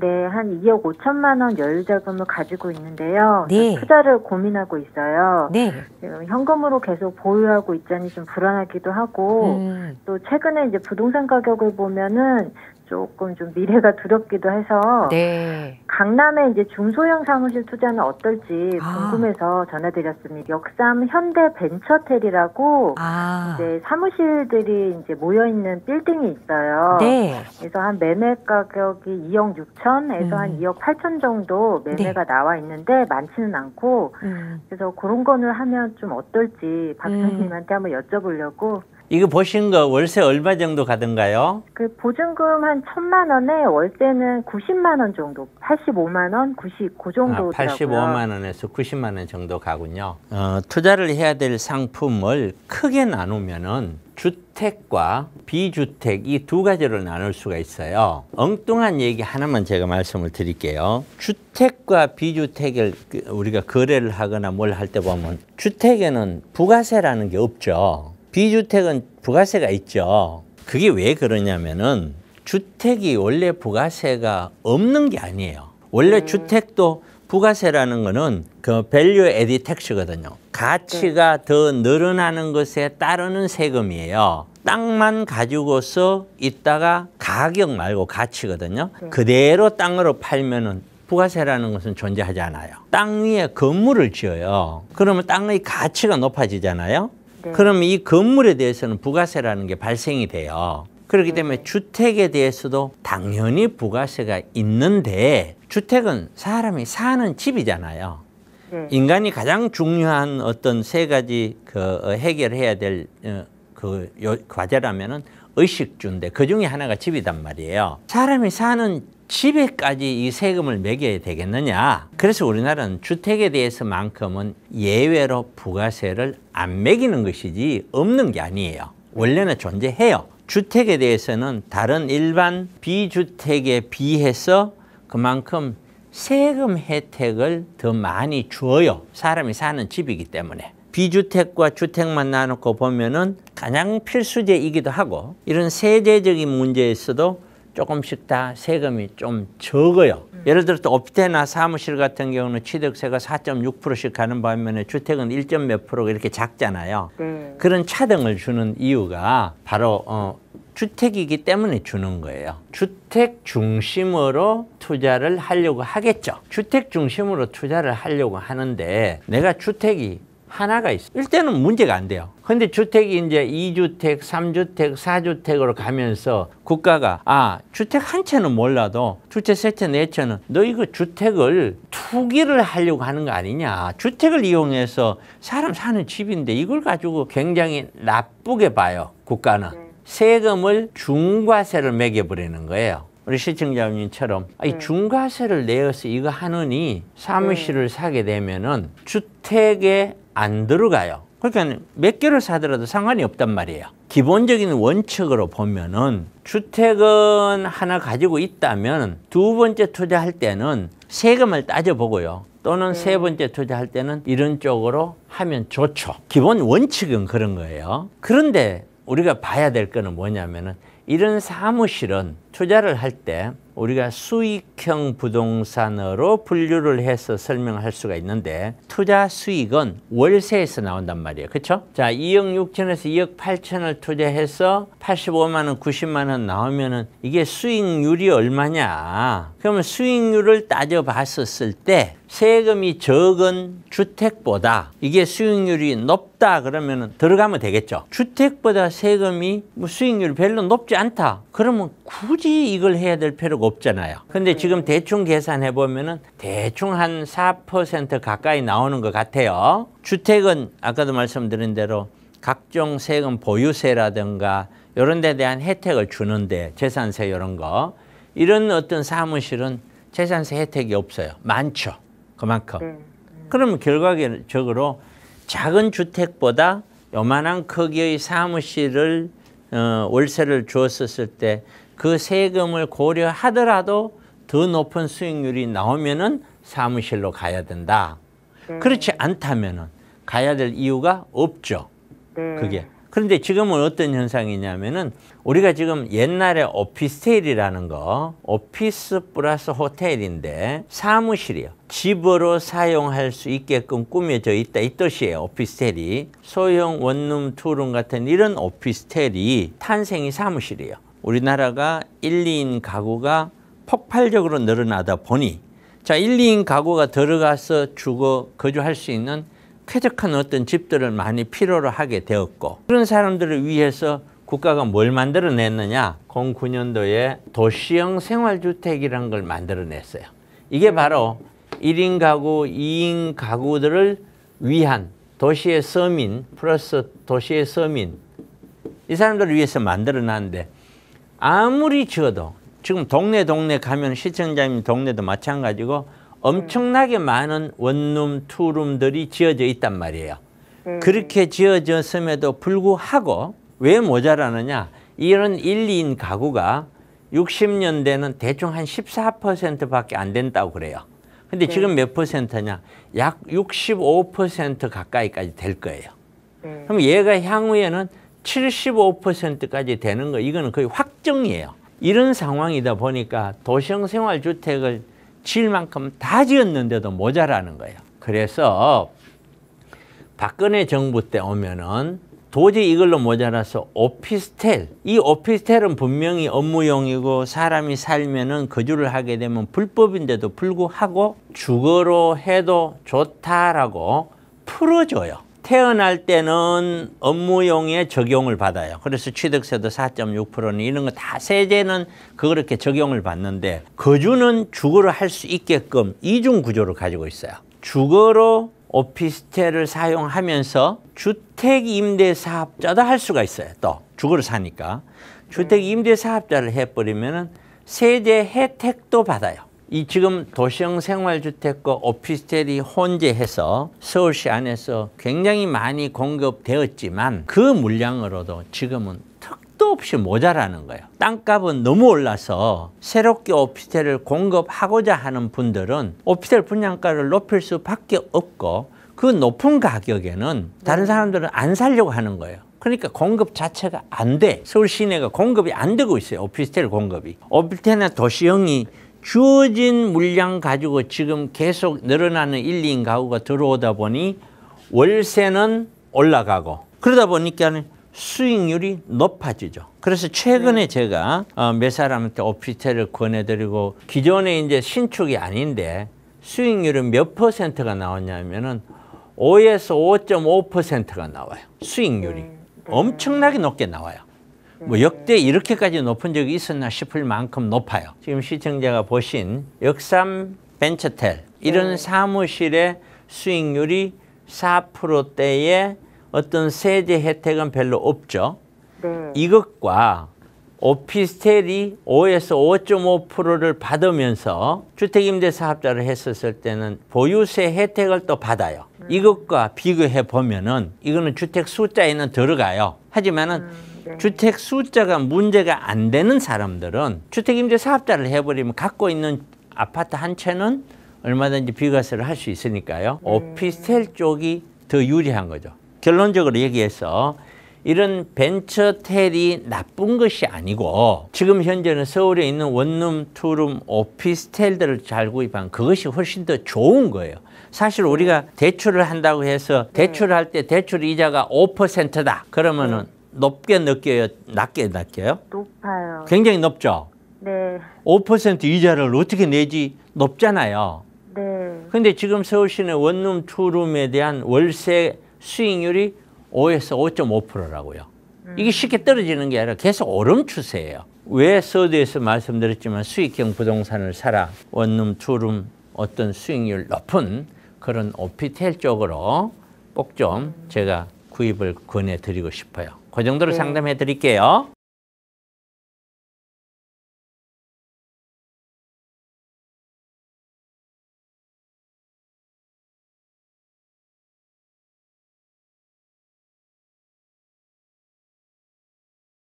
네, 한 2억 5천만 원 여유자금을 가지고 있는데요. 네. 투자를 고민하고 있어요. 네. 지금 현금으로 계속 보유하고 있자니 좀 불안하기도 하고 또 최근에 이제 부동산 가격을 보면은 조금 좀 미래가 두렵기도 해서 네. 강남에 이제 중소형 사무실 투자는 어떨지 궁금해서 전화드렸습니다. 역삼 현대 벤처텔이라고 이제 사무실들이 이제 모여 있는 빌딩이 있어요. 네. 그래서 한 매매 가격이 2억 6천에서 한 2억 8천 정도 매매가 나와 있는데 많지는 않고 그래서 그런 거를 하면 좀 어떨지 박사님한테 한번 여쭤보려고. 이거 보신 거 월세 얼마 정도 가던가요? 그 보증금 한 1,000만 원에 월세는 90만 원 정도, 85만 원, 90, 그 정도더라고요. 85만 원에서 90만 원 정도 가군요. 투자를 해야 될 상품을 크게 나누면은 주택과 비주택 이 두 가지로 나눌 수가 있어요. 엉뚱한 얘기 하나만 제가 말씀을 드릴게요. 주택과 비주택을 우리가 거래를 하거나 뭘 할 때 보면 주택에는 부가세라는 게 없죠. 비주택은 부가세가 있죠. 그게 왜 그러냐면은 주택이 원래 부가세가 없는 게 아니에요. 원래 주택도 부가세라는 거는 그 밸류 에디 텍스거든요. 가치가 더 늘어나는 것에 따르는 세금이에요. 땅만 가지고서 있다가 가격 말고 가치거든요. 그대로 땅으로 팔면은 부가세라는 것은 존재하지 않아요. 땅 위에 건물을 지어요. 그러면 땅의 가치가 높아지잖아요. 그러면 이 건물에 대해서는 부가세라는 게 발생이 돼요. 그렇기 때문에 주택에 대해서도 당연히 부가세가 있는데 주택은 사람이 사는 집이잖아요. 인간이 가장 중요한 어떤 세 가지 해결해야 될 과제라면은 의식주인데 그 중에 하나가 집이단 말이에요. 사람이 사는 집에까지 이 세금을 매겨야 되겠느냐. 그래서 우리나라는 주택에 대해서만큼은 예외로 부가세를 안 매기는 것이지 없는 게 아니에요. 원래는 존재해요. 주택에 대해서는 다른 일반 비주택에 비해서 그만큼 세금 혜택을 더 많이 줘요. 사람이 사는 집이기 때문에. 비주택과 주택만 나누고 보면은 가장 필수제이기도 하고 이런 세제적인 문제에서도 조금씩 다 세금이 좀 적어요. 예를 들어서 오피스텔이나 사무실 같은 경우는 취득세가 4.6%씩 가는 반면에 주택은 1. 몇 프로가 이렇게 작잖아요. 그런 차등을 주는 이유가 바로 주택이기 때문에 주는 거예요. 주택 중심으로 투자를 하려고 하겠죠. 주택 중심으로 투자를 하려고 하는데 내가 주택이 하나가 있어. 일단은 문제가 안 돼요. 근데 주택이 이제 2주택, 3주택, 4주택으로 가면서 국가가 주택 한 채는 몰라도 주택 세 채, 네 채는 너 이거 주택을 투기를 하려고 하는 거 아니냐. 주택을 이용해서 사람 사는 집인데 이걸 가지고 굉장히 나쁘게 봐요. 국가는. 세금을 중과세를 매겨버리는 거예요. 우리 시청자님처럼 이 중과세를 내어서 이거 하느니 사무실을 사게 되면은 주택에 안 들어가요. 그러니까 몇 개를 사더라도 상관이 없단 말이에요. 기본적인 원칙으로 보면은 주택은 하나 가지고 있다면 두 번째 투자할 때는 세금을 따져보고요. 또는 세 번째 투자할 때는 이런 쪽으로 하면 좋죠. 기본 원칙은 그런 거예요. 그런데 우리가 봐야 될 거는 뭐냐면은 이런 사무실은 투자를 할 때 우리가 수익형 부동산으로 분류를 해서 설명할 수가 있는데 투자 수익은 월세에서 나온단 말이에요. 그렇죠? 자, 2억 6천에서 2억 8천을 투자해서 85만 원, 90만 원 나오면은 이게 수익률이 얼마냐? 그러면 수익률을 따져봤었을 때 세금이 적은 주택보다 이게 수익률이 높다 그러면 들어가면 되겠죠. 주택보다 세금이 수익률이 별로 높지 않다. 그러면 굳이 이걸 해야 될 필요가 없잖아요. 근데 지금 대충 계산해 보면은 대충 한 4% 가까이 나오는 것 같아요. 주택은 아까도 말씀드린 대로 각종 세금 보유세라든가 이런 데 대한 혜택을 주는데 재산세 이런 거. 이런 어떤 사무실은 재산세 혜택이 없어요. 많죠. 그만큼. 그러면 결과적으로 작은 주택보다 요만한 크기의 사무실을 월세를 주었을 때 그 세금을 고려하더라도 더 높은 수익률이 나오면은 사무실로 가야 된다. 그렇지 않다면은 가야 될 이유가 없죠. 그게. 그런데 지금은 어떤 현상이냐면은 우리가 지금 옛날에 오피스텔이라는 거, 오피스 플러스 호텔인데 사무실이요. 집으로 사용할 수 있게끔 꾸며져 있다 이 뜻이에요. 오피스텔이. 소형 원룸, 투룸 같은 이런 오피스텔이 탄생이 사무실이에요. 우리나라가 1, 2인 가구가 폭발적으로 늘어나다 보니 자 1, 2인 가구가 들어가서 주거, 거주할 수 있는 쾌적한 어떤 집들을 많이 필요로 하게 되었고 그런 사람들을 위해서 국가가 뭘 만들어냈느냐 09년도에 도시형 생활주택이라는 걸 만들어냈어요. 이게 바로 1인 가구, 2인 가구들을 위한 도시의 서민 플러스 도시의 서민 이 사람들을 위해서 만들어놨는데 아무리 지어도 지금 동네 가면 시청자님 동네도 마찬가지고 엄청나게 많은 원룸, 투룸들이 지어져 있단 말이에요. 그렇게 지어졌음에도 불구하고 왜 모자라느냐? 이런 1, 2인 가구가 60년대는 대충 한 14%밖에 안 된다고 그래요. 근데 지금 몇 퍼센트냐? 약 65% 가까이까지 될 거예요. 그럼 얘가 향후에는 75%까지 되는 거 이거는 거의 확정이에요. 이런 상황이다 보니까 도시형 생활주택을 지을 만큼 다 지었는데도 모자라는 거예요. 그래서 박근혜 정부 때 오면은 도저히 이걸로 모자라서 오피스텔, 이 오피스텔은 분명히 업무용이고 사람이 살면은 거주를 하게 되면 불법인데도 불구하고 주거로 해도 좋다라고 풀어줘요. 태어날 때는 업무용에 적용을 받아요. 그래서 취득세도 4.6%는 이런 거 다 세제는 그렇게 적용을 받는데 거주는 주거로 할 수 있게끔 이중 구조를 가지고 있어요. 주거로 오피스텔을 사용하면서 주택임대사업자도 할 수가 있어요. 또 주거로 사니까. 주택임대사업자를 해버리면 세제 혜택도 받아요. 이 지금 도시형 생활주택과 오피스텔이 혼재해서 서울시 안에서 굉장히 많이 공급되었지만 그 물량으로도 지금은 턱도 없이 모자라는 거예요. 땅값은 너무 올라서 새롭게 오피스텔을 공급하고자 하는 분들은 오피스텔 분양가를 높일 수밖에 없고 그 높은 가격에는 다른 사람들은 안 살려고 하는 거예요. 그러니까 공급 자체가 안 돼. 서울 시내가 공급이 안 되고 있어요. 오피스텔 공급이. 오피스텔이나 도시형이 주어진 물량 가지고 지금 계속 늘어나는 1, 2인 가구가 들어오다 보니 월세는 올라가고 그러다 보니까 수익률이 높아지죠. 그래서 최근에 제가 몇 사람한테 오피스텔을 권해드리고 기존에 이제 신축이 아닌데 수익률은 몇 퍼센트가 나왔냐면은 5에서 5.5%가 나와요. 수익률이. 엄청나게 높게 나와요. 뭐 역대 이렇게까지 높은 적이 있었나 싶을 만큼 높아요. 지금 시청자가 보신 역삼 벤처텔 이런 사무실의 수익률이 4%대의 어떤 세제 혜택은 별로 없죠. 이것과 오피스텔이 5에서 5.5%를 받으면서 주택임대사업자를 했었을 때는 보유세 혜택을 또 받아요. 이것과 비교해 보면은 이거는 주택 숫자에는 들어가요. 하지만은 주택 숫자가 문제가 안 되는 사람들은 주택임대사업자를 해버리면 갖고 있는 아파트 한 채는 얼마든지 비과세를 할 수 있으니까요. 오피스텔 쪽이 더 유리한 거죠. 결론적으로 얘기해서 이런 벤처텔이 나쁜 것이 아니고 지금 현재는 서울에 있는 원룸, 투룸, 오피스텔들을 잘 구입한 그것이 훨씬 더 좋은 거예요. 사실 우리가 대출을 한다고 해서 대출을 할 때 대출 이자가 5%다. 그러면은 높게 느껴요? 낮게 느껴요? 높아요. 굉장히 높죠? 네. 5% 이자를 어떻게 내지? 높잖아요. 네. 근데 지금 서울시내 원룸, 투룸에 대한 월세 수익률이 5에서 5.5%라고요. 이게 쉽게 떨어지는 게 아니라 계속 오름 추세예요. 왜 서두에서 말씀드렸지만 수익형 부동산을 사라. 원룸, 투룸 어떤 수익률 높은 그런 오피스텔 쪽으로 꼭 좀 제가 구입을 권해드리고 싶어요. 그 정도로 상담해 드릴게요.